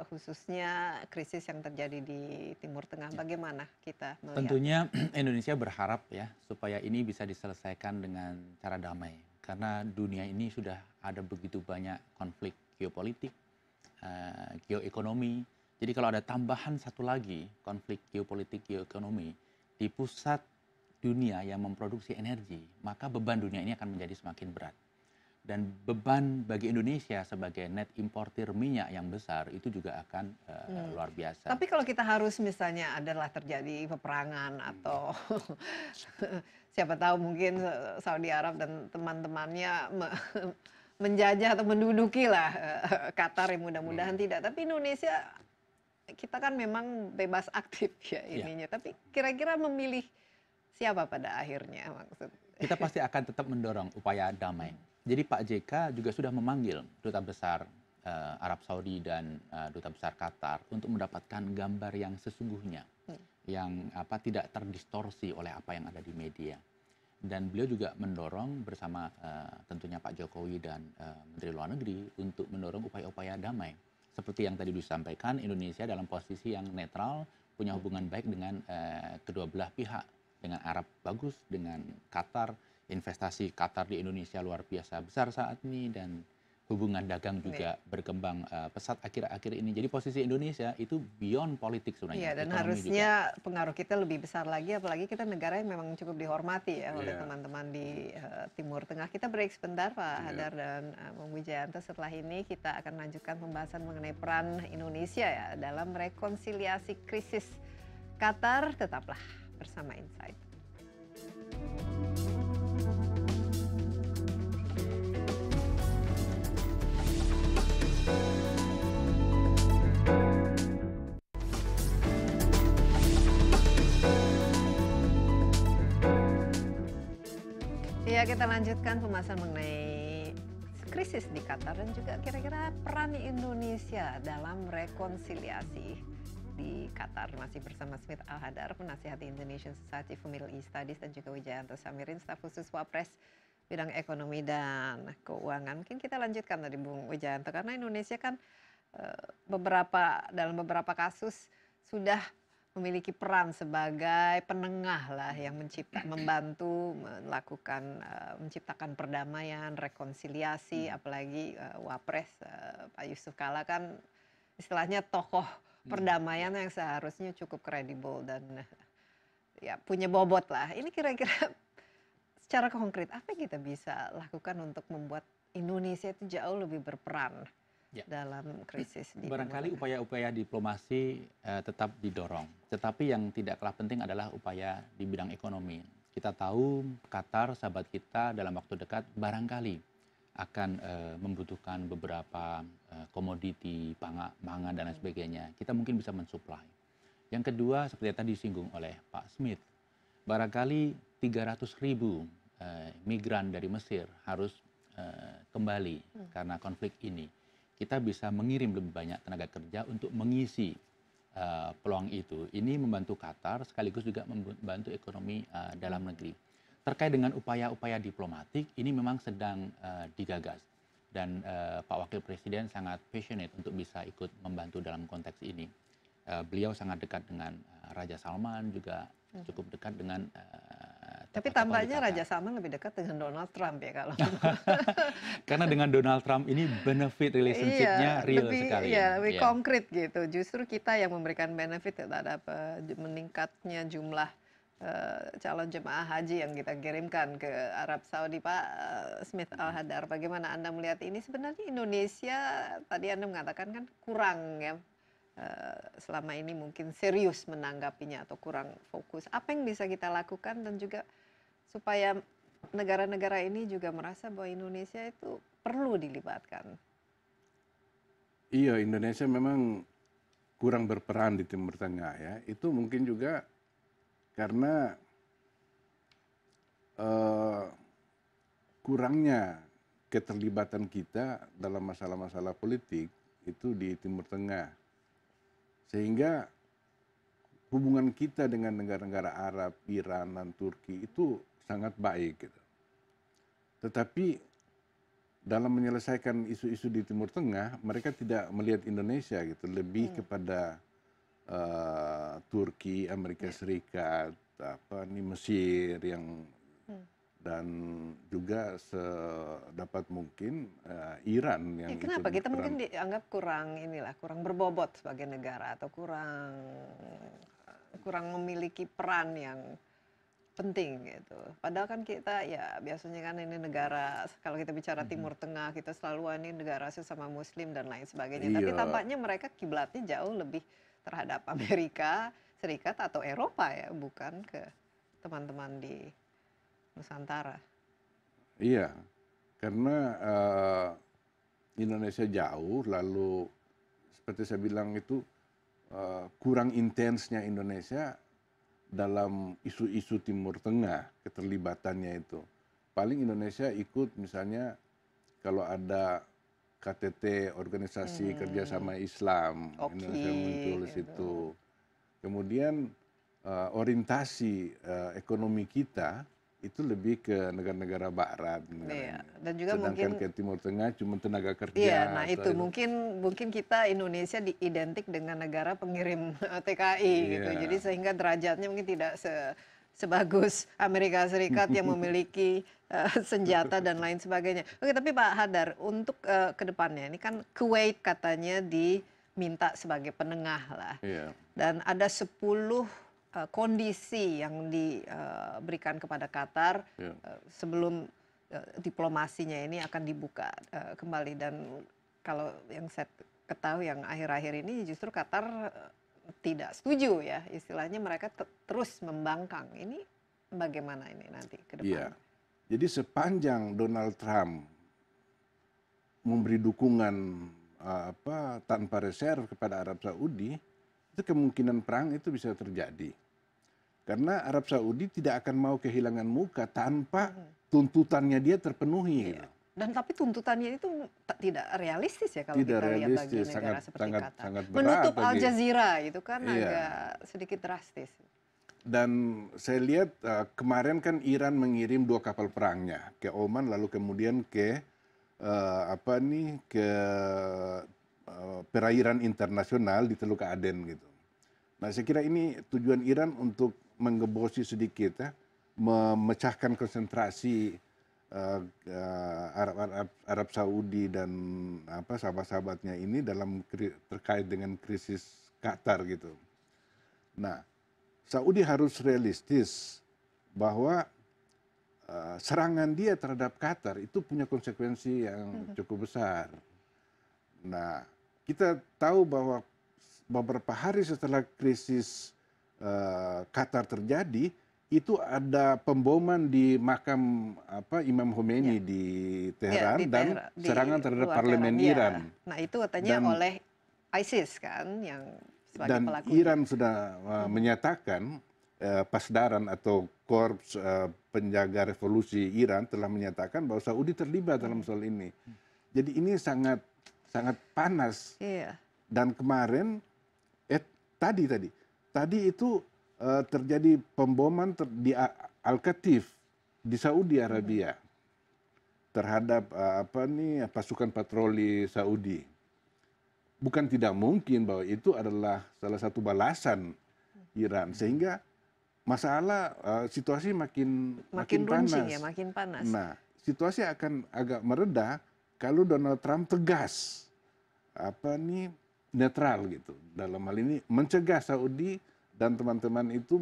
khususnya krisis yang terjadi di Timur Tengah? Bagaimana kita melihat? Tentunya Indonesia berharap ya supaya ini bisa diselesaikan dengan cara damai. Karena dunia ini sudah ada begitu banyak konflik geopolitik, geoekonomi. Jadi kalau ada tambahan satu lagi konflik geopolitik, geoekonomi di pusat dunia yang memproduksi energi, maka beban dunia ini akan menjadi semakin berat. Dan beban bagi Indonesia sebagai net importer minyak yang besar itu juga akan luar biasa. Tapi kalau kita harus misalnya adalah terjadi peperangan atau siapa tahu mungkin Saudi Arab dan teman-temannya menjajah atau menduduki lah Qatar, yang mudah-mudahan tidak. Tapi Indonesia, kita kan memang bebas aktif ya ininya. Tapi kira-kira memilih siapa pada akhirnya maksud? Kita pasti akan tetap mendorong upaya damai. Jadi Pak JK juga sudah memanggil Duta Besar Arab Saudi dan Duta Besar Qatar untuk mendapatkan gambar yang sesungguhnya, yang tidak terdistorsi oleh apa yang ada di media. Dan beliau juga mendorong bersama tentunya Pak Jokowi dan Menteri Luar Negeri untuk mendorong upaya-upaya damai. Seperti yang tadi disampaikan, Indonesia dalam posisi yang netral, punya hubungan baik dengan kedua belah pihak, dengan Arab bagus, dengan Qatar. Investasi Qatar di Indonesia luar biasa besar saat ini, dan hubungan dagang juga berkembang pesat akhir-akhir ini. Jadi posisi Indonesia itu beyond politik sebenarnya. Iya, dan harusnya juga pengaruh kita lebih besar lagi, apalagi kita negara yang memang cukup dihormati ya oleh teman-teman di Timur Tengah. Kita break sebentar Pak Hadar dan Bung Wijayanto. Setelah ini kita akan lanjutkan pembahasan mengenai peran Indonesia ya dalam rekonsiliasi krisis Qatar. Tetaplah bersama Insight. Ya, kita lanjutkan pembahasan mengenai krisis di Qatar dan juga kira-kira peran Indonesia dalam rekonsiliasi di Qatar. Masih bersama Smith Al-Hadar, penasihat Indonesian Society for Middle East Studies, dan juga Wijayanto Samirin, staf khusus Wapres bidang ekonomi dan keuangan. Mungkin kita lanjutkan tadi Bung Wijayanto, karena Indonesia kan dalam beberapa kasus sudah memiliki peran sebagai penengah lah yang membantu melakukan menciptakan perdamaian, rekonsiliasi, apalagi Wapres Pak Yusuf Kalla kan istilahnya tokoh perdamaian yang seharusnya cukup kredibel dan ya punya bobot lah. Ini kira-kira secara konkret apa yang kita bisa lakukan untuk membuat Indonesia itu jauh lebih berperan dalam krisis di barangkali upaya-upaya diplomasi tetap didorong, tetapi yang tidak kalah penting adalah upaya di bidang ekonomi. Kita tahu Qatar, sahabat kita, dalam waktu dekat barangkali akan membutuhkan beberapa komoditi, pangan dan lain sebagainya. Kita mungkin bisa mensuplai. Yang kedua, seperti yang tadi disinggung oleh Pak Smith, barangkali 300.000 migran dari Mesir harus kembali karena konflik ini. Kita bisa mengirim lebih banyak tenaga kerja untuk mengisi peluang itu. Ini membantu Qatar sekaligus juga membantu ekonomi dalam negeri. terkait dengan upaya-upaya diplomatik ini memang sedang digagas dan Pak Wakil Presiden sangat passionate untuk bisa ikut membantu dalam konteks ini. Beliau sangat dekat dengan Raja Salman, juga cukup dekat dengan tapi tampaknya Raja Salman lebih dekat dengan Donald Trump ya kalau. Karena dengan Donald Trump ini benefit relationship-nya real sekali. Iya, lebih konkret gitu. Justru kita yang memberikan benefit terhadap meningkatnya jumlah calon jemaah haji yang kita kirimkan ke Arab Saudi. Pak Smith Al-Hadar, bagaimana Anda melihat ini? Sebenarnya Indonesia tadi Anda mengatakan kan kurang ya, selama ini mungkin serius menanggapinya atau kurang fokus. Apa yang bisa kita lakukan dan juga supaya negara-negara ini juga merasa bahwa Indonesia itu perlu dilibatkan? Iya, Indonesia memang kurang berperan di Timur Tengah ya. Itu mungkin juga karena kurangnya keterlibatan kita dalam masalah-masalah politik itu di Timur Tengah. Sehingga hubungan kita dengan negara-negara Arab, Iran, dan Turki itu sangat baik gitu. Tetapi dalam menyelesaikan isu-isu di Timur Tengah, mereka tidak melihat Indonesia gitu, lebih kepada Turki, Amerika Serikat, Mesir yang dan juga sedapat mungkin Iran yang kenapa kita mungkin dianggap kurang berbobot sebagai negara atau kurang memiliki peran yang penting gitu. Padahal kan kita ya biasanya kan ini negara, kalau kita bicara Timur Tengah kita selalu ini negara sesama Muslim dan lain sebagainya. Tapi tampaknya mereka kiblatnya jauh lebih terhadap Amerika Serikat atau Eropa ya, bukan ke teman-teman di Nusantara. Iya, karena Indonesia jauh, lalu seperti saya bilang itu kurang intensnya Indonesia dalam isu-isu Timur Tengah, keterlibatannya itu. Paling Indonesia ikut misalnya kalau ada KTT, Organisasi Kerjasama Islam, Indonesia muncul di situ. Kemudian orientasi ekonomi kita itu lebih ke negara-negara Barat, dan juga sedangkan ke Timur Tengah cuma tenaga kerja. Iya, nah itu mungkin kita Indonesia identik dengan negara pengirim TKI gitu, jadi sehingga derajatnya mungkin tidak sebagus Amerika Serikat yang memiliki senjata dan lain sebagainya. Oke, tapi Pak Hadar, untuk kedepannya ini kan Kuwait katanya diminta sebagai penengah lah, dan ada 10 kondisi yang diberikan kepada Qatar sebelum diplomasinya ini akan dibuka kembali. Dan kalau yang saya ketahui yang akhir-akhir ini justru Qatar tidak setuju ya, istilahnya mereka terus membangkang. Ini bagaimana ini nanti ke depan? Iya. Jadi sepanjang Donald Trump memberi dukungan tanpa reserve kepada Arab Saudi, itu kemungkinan perang itu bisa terjadi. Karena Arab Saudi tidak akan mau kehilangan muka tanpa tuntutannya dia terpenuhi. Iya. Dan tapi tuntutannya itu tidak realistis ya kalau kita lihat bagi negara seperti Qatar. Menutup Al Jazeera itu kan agak sedikit drastis. Dan saya lihat kemarin kan Iran mengirim 2 kapal perangnya ke Oman, lalu kemudian ke perairan internasional di Teluk Aden gitu. Nah, saya kira ini tujuan Iran untuk menggebosi sedikit memecahkan konsentrasi Arab Saudi dan sahabat-sahabatnya ini dalam terkait dengan krisis Qatar gitu. Nah, Saudi harus realistis bahwa serangan dia terhadap Qatar itu punya konsekuensi yang cukup besar. Nah, kita tahu bahwa beberapa hari setelah krisis Qatar terjadi, itu ada pemboman di makam Imam Khomeini di Teheran dan serangan terhadap parlemen Iran. Nah, itu katanya oleh ISIS kan yang sebagai dan pelaku. Iran sudah menyatakan Pasdaran atau Korps Penjaga Revolusi Iran telah menyatakan bahwa Saudi terlibat dalam soal ini. Jadi ini sangat panas. Dan kemarin tadi itu terjadi pemboman di Al-Qatif di Saudi Arabia terhadap pasukan patroli Saudi, bukan tidak mungkin bahwa itu adalah salah satu balasan Iran, sehingga masalah situasi makin panas. Ya, makin panas. Nah, situasi akan agak mereda kalau Donald Trump tegas, netral gitu. Dalam hal ini mencegah Saudi dan teman-teman itu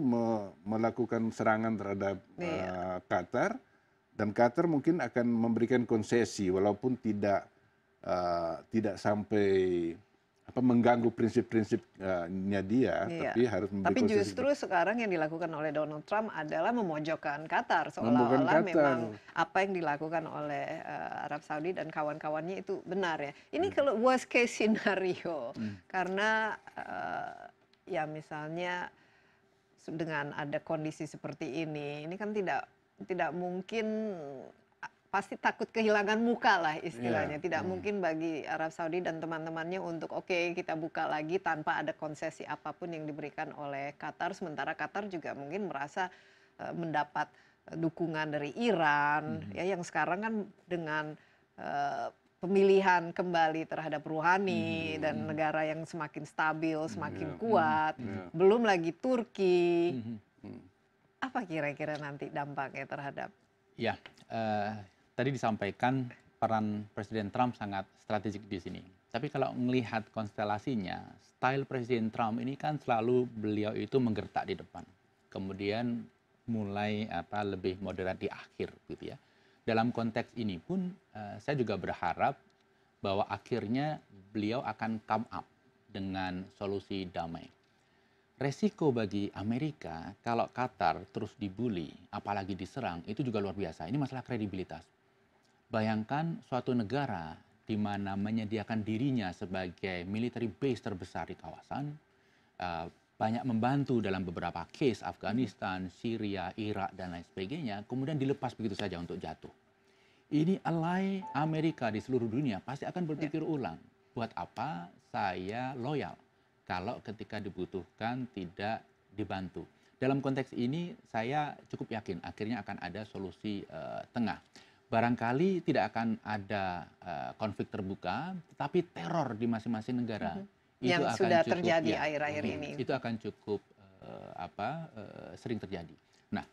melakukan serangan terhadap Qatar, dan Qatar mungkin akan memberikan konsesi walaupun tidak sampai mengganggu prinsip-prinsipnya dia, tapi harus memberi Tapi konsesi. justru sekarang yang dilakukan oleh Donald Trump adalah memojokkan Qatar, seolah-olah memang apa yang dilakukan oleh Arab Saudi dan kawan-kawannya itu benar ya. Ini kalau worst case scenario, karena ya misalnya dengan ada kondisi seperti ini kan tidak mungkin, pasti takut kehilangan muka lah istilahnya. Tidak mungkin bagi Arab Saudi dan teman-temannya untuk kita buka lagi tanpa ada konsesi apapun yang diberikan oleh Qatar. Sementara Qatar juga mungkin merasa mendapat dukungan dari Iran, ya, yang sekarang kan dengan pemilihan kembali terhadap Rouhani dan negara yang semakin stabil, semakin kuat. Belum lagi Turki. Apa kira-kira nanti dampaknya terhadap? Ya, tadi disampaikan peran Presiden Trump sangat strategik di sini. Tapi kalau melihat konstelasinya, style Presiden Trump ini kan selalu beliau itu menggertak di depan, kemudian mulai lebih moderat di akhir, gitu ya. Dalam konteks ini pun saya juga berharap bahwa akhirnya beliau akan come up dengan solusi damai. Resiko bagi Amerika kalau Qatar terus dibully, apalagi diserang, itu juga luar biasa. Ini masalah kredibilitas. Bayangkan suatu negara di mana menyediakan dirinya sebagai military base terbesar di kawasan, banyak membantu dalam beberapa case Afghanistan, Syria, Irak, dan lain sebagainya, kemudian dilepas begitu saja untuk jatuh. Ini ally Amerika di seluruh dunia pasti akan berpikir ulang, buat apa saya loyal kalau ketika dibutuhkan tidak dibantu. Dalam konteks ini saya cukup yakin akhirnya akan ada solusi tengah. Barangkali tidak akan ada konflik terbuka, tetapi teror di masing-masing negara itu yang akan sudah cukup, terjadi akhir-akhir ini. Itu akan cukup sering terjadi. Nah,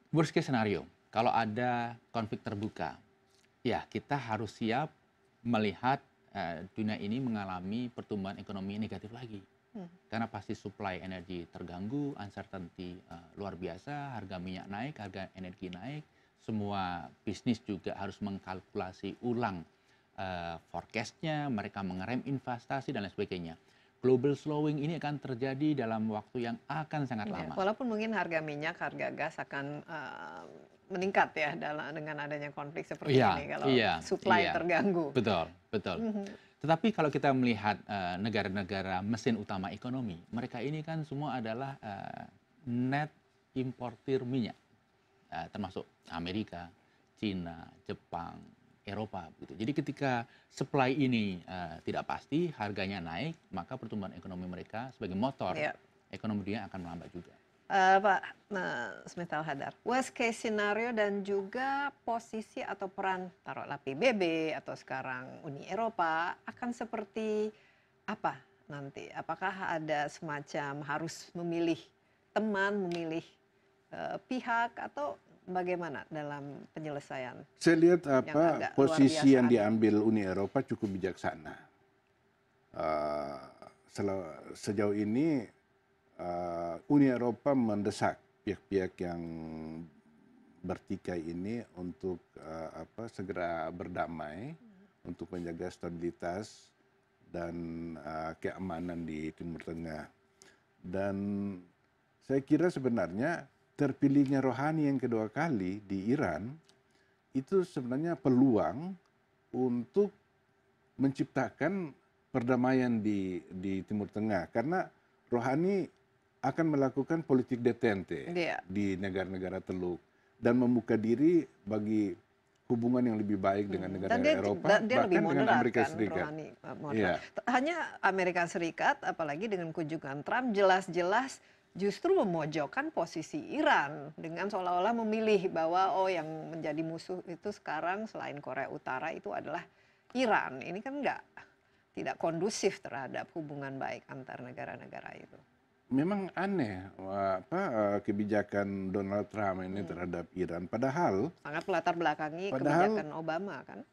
worst case scenario, kalau ada konflik terbuka, ya kita harus siap melihat dunia ini mengalami pertumbuhan ekonomi negatif lagi. Karena pasti supply energi terganggu, uncertainty luar biasa, harga minyak naik, harga energi naik, semua bisnis juga harus mengkalkulasi ulang forecast-nya, mereka mengerem investasi dan lain sebagainya. Global slowing ini akan terjadi dalam waktu yang akan sangat lama. Walaupun mungkin harga minyak, harga gas akan meningkat ya dengan adanya konflik seperti ini kalau supply terganggu. Betul. Tetapi kalau kita melihat negara-negara mesin utama ekonomi, mereka ini kan semua adalah net importir minyak, termasuk Amerika, Cina, Jepang, Eropa. Gitu. Jadi ketika supply ini tidak pasti, harganya naik, maka pertumbuhan ekonomi mereka sebagai motor ekonomi dunia akan melambat juga. Pak Smith Al-Hadar, worst case scenario dan juga posisi atau peran taruhlah PBB atau sekarang Uni Eropa akan seperti apa nanti? Apakah ada semacam harus memilih teman, memilih pihak atau bagaimana dalam penyelesaian? Saya lihat posisi yang diambil Uni Eropa cukup bijaksana. Sejauh ini Uni Eropa mendesak pihak-pihak yang bertikai ini untuk segera berdamai, untuk menjaga stabilitas dan keamanan di Timur Tengah. Dan saya kira sebenarnya terpilihnya Rouhani yang kedua kali di Iran itu sebenarnya peluang untuk menciptakan perdamaian di Timur Tengah, karena Rouhani akan melakukan politik detente di negara-negara Teluk dan membuka diri bagi hubungan yang lebih baik dengan negara Eropa, bahkan dengan Amerika Serikat. Hanya Amerika Serikat, apalagi dengan kunjungan Trump, jelas-jelas justru memojokkan posisi Iran dengan seolah-olah memilih bahwa yang menjadi musuh itu sekarang selain Korea Utara itu adalah Iran. Ini kan tidak kondusif terhadap hubungan baik antar negara-negara itu. Memang aneh kebijakan Donald Trump ini terhadap Iran. Padahal sangat melatar belakangi kebijakan Obama kan.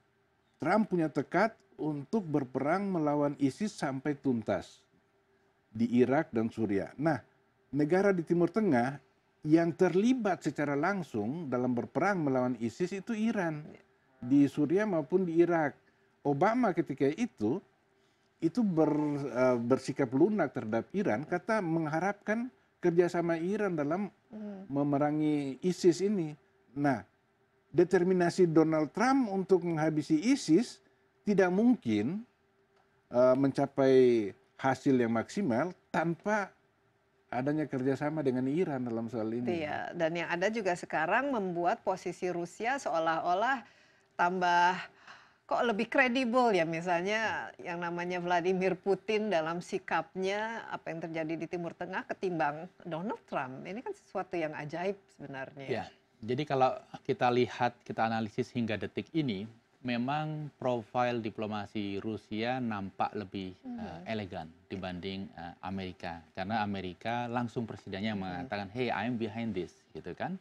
Trump punya tekad untuk berperang melawan ISIS sampai tuntas di Irak dan Suriah. Nah, negara di Timur Tengah yang terlibat secara langsung dalam berperang melawan ISIS itu Iran. Di Suriah maupun di Irak. Obama ketika itu bersikap lunak terhadap Iran, kata mengharapkan kerjasama Iran dalam memerangi ISIS ini. Nah, determinasi Donald Trump untuk menghabisi ISIS tidak mungkin mencapai hasil yang maksimal tanpa adanya kerjasama dengan Iran dalam soal ini. Iya, dan yang ada juga sekarang membuat posisi Rusia seolah-olah tambah kok lebih kredibel ya, misalnya yang namanya Vladimir Putin dalam sikapnya apa yang terjadi di Timur Tengah ketimbang Donald Trump. Ini kan sesuatu yang ajaib sebenarnya. Ya, jadi kalau kita lihat, kita analisis hingga detik ini, memang profil diplomasi Rusia nampak lebih elegan dibanding Amerika. Karena Amerika langsung presidennya mengatakan, hey, I'm behind this, gitu kan.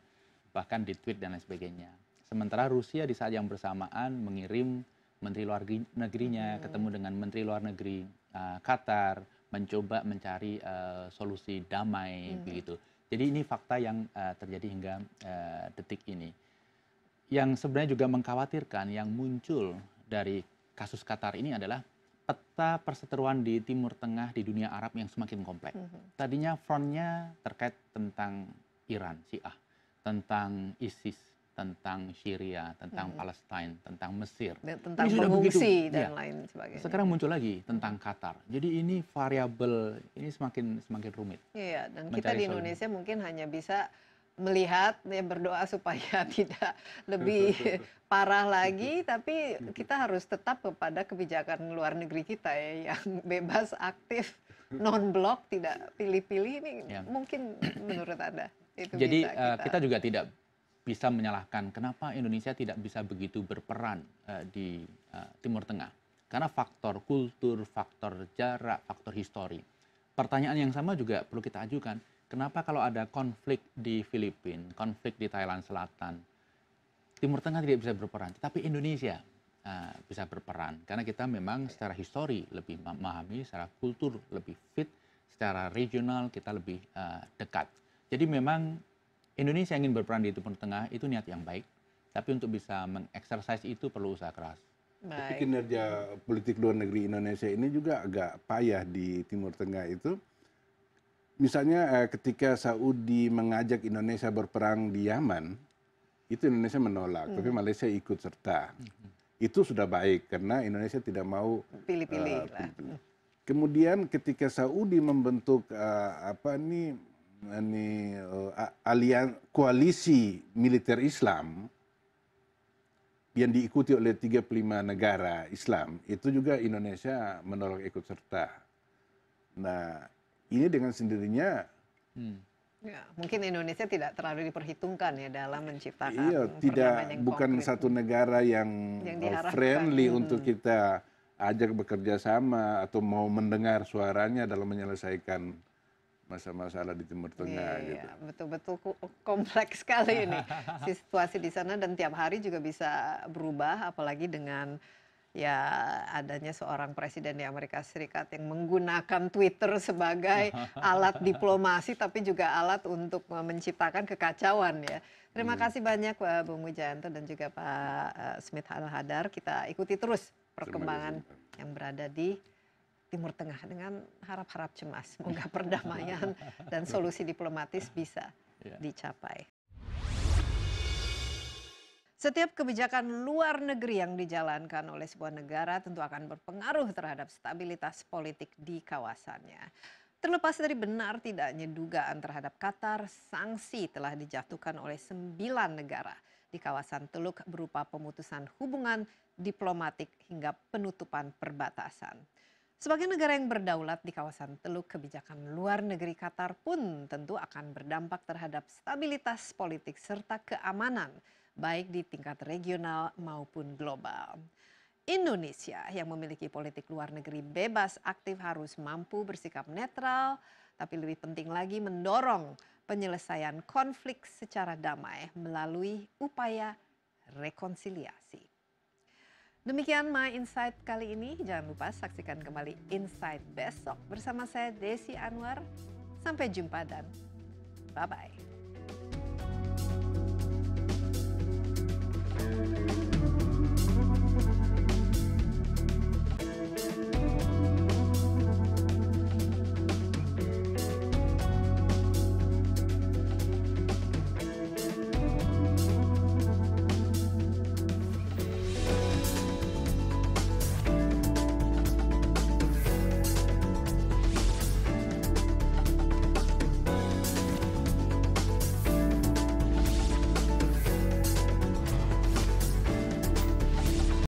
Bahkan di tweet dan lain sebagainya. Sementara Rusia di saat yang bersamaan mengirim Menteri Luar Negerinya ketemu dengan Menteri Luar Negeri Qatar, mencoba mencari solusi damai begitu. Jadi ini fakta yang terjadi hingga detik ini. Yang sebenarnya juga mengkhawatirkan yang muncul dari kasus Qatar ini adalah peta perseteruan di Timur Tengah, di dunia Arab yang semakin kompleks. Tadinya frontnya terkait tentang Iran, Syiah, tentang ISIS, tentang Syria, tentang Palestina, tentang Mesir, dan tentang pengungsi dan lain sebagainya. Sekarang muncul lagi tentang Qatar. Jadi ini variabel ini semakin rumit. Iya, dan kita di Indonesia mungkin hanya bisa melihat, berdoa supaya tidak lebih parah lagi, tapi kita harus tetap kepada kebijakan luar negeri kita ya, yang bebas, aktif, non-blok, tidak pilih-pilih. Ini mungkin menurut Anda itu jadi bisa kita juga tidak bisa menyalahkan kenapa Indonesia tidak bisa begitu berperan di Timur Tengah. Karena faktor kultur, faktor jarak, faktor histori. Pertanyaan yang sama juga perlu kita ajukan. Kenapa kalau ada konflik di Filipina, konflik di Thailand Selatan, Timur Tengah tidak bisa berperan, tetapi Indonesia bisa berperan. Karena kita memang secara histori lebih memahami, secara kultur lebih fit, secara regional kita lebih dekat. Jadi memang Indonesia ingin berperan di Timur Tengah itu niat yang baik, tapi untuk bisa mengeksersis itu perlu usaha keras. Tapi kinerja politik luar negeri Indonesia ini juga agak payah di Timur Tengah itu. Misalnya ketika Saudi mengajak Indonesia berperang di Yaman, itu Indonesia menolak, tapi Malaysia ikut serta. Itu sudah baik karena Indonesia tidak mau pilih-pilih. Kemudian ketika Saudi membentuk koalisi militer Islam yang diikuti oleh 35 negara Islam, itu juga Indonesia menolak ikut serta. Nah, ini dengan sendirinya mungkin Indonesia tidak terlalu diperhitungkan ya dalam menciptakan bukan konkret. satu negara yang friendly untuk kita ajak bekerja sama atau mau mendengar suaranya dalam menyelesaikan masalah di Timur Tengah. Gitu. Betul-betul kompleks sekali ini situasi di sana, dan tiap hari juga bisa berubah, apalagi dengan adanya seorang presiden di Amerika Serikat yang menggunakan Twitter sebagai alat diplomasi, tapi juga alat untuk menciptakan kekacauan ya. Terima kasih banyak Pak Bung Wijayanto dan juga Pak Smith Al-Hadar. Kita ikuti terus perkembangan yang berada di Timur Tengah dengan harap-harap cemas. Semoga perdamaian dan solusi diplomatis bisa dicapai. Setiap kebijakan luar negeri yang dijalankan oleh sebuah negara tentu akan berpengaruh terhadap stabilitas politik di kawasannya. Terlepas dari benar tidaknya dugaan terhadap Qatar, sanksi telah dijatuhkan oleh 9 negara di kawasan Teluk berupa pemutusan hubungan diplomatik hingga penutupan perbatasan. Sebagai negara yang berdaulat di kawasan Teluk, kebijakan luar negeri Qatar pun tentu akan berdampak terhadap stabilitas politik serta keamanan, baik di tingkat regional maupun global. Indonesia yang memiliki politik luar negeri bebas aktif harus mampu bersikap netral, tapi lebih penting lagi mendorong penyelesaian konflik secara damai melalui upaya rekonsiliasi. Demikian My Insight kali ini. Jangan lupa saksikan kembali Insight besok bersama saya Desi Anwar. Sampai jumpa dan bye-bye.